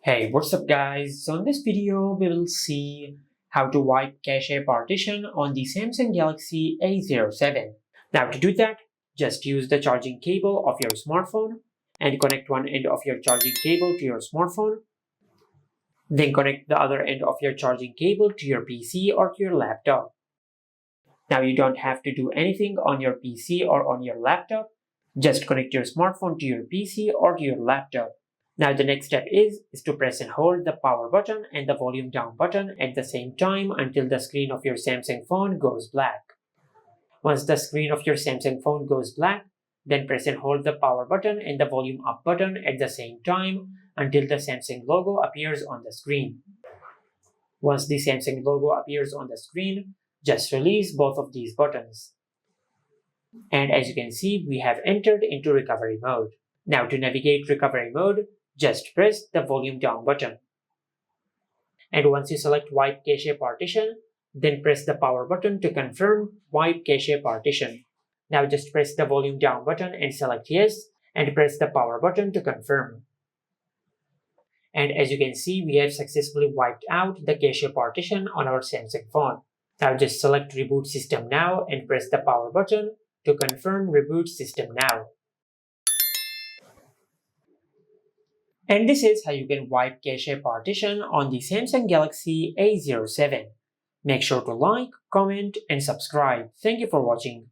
Hey, what's up guys? So in this video, we will see how to wipe cache partition on the Samsung Galaxy A07. Now to do that, just use the charging cable of your smartphone and connect one end of your charging cable to your smartphone. Then connect the other end of your charging cable to your PC or to your laptop. Now you don't have to do anything on your PC or on your laptop. Just connect your smartphone to your PC or to your laptop. Now the next step is to press and hold the power button and the volume down button at the same time until the screen of your Samsung phone goes black. Once the screen of your Samsung phone goes black, then press and hold the power button and the volume up button at the same time until the Samsung logo appears on the screen. Once the Samsung logo appears on the screen, just release both of these buttons. And as you can see, we have entered into recovery mode. Now to navigate recovery mode, just press the volume down button. And once you select wipe cache partition, then press the power button to confirm wipe cache partition. Now just press the volume down button and select yes, and press the power button to confirm. And as you can see, we have successfully wiped out the cache partition on our Samsung phone. Now just select reboot system now and press the power button to confirm reboot system now. And this is how you can wipe cache partition on the Samsung Galaxy A07. Make sure to like, comment, and subscribe. Thank you for watching.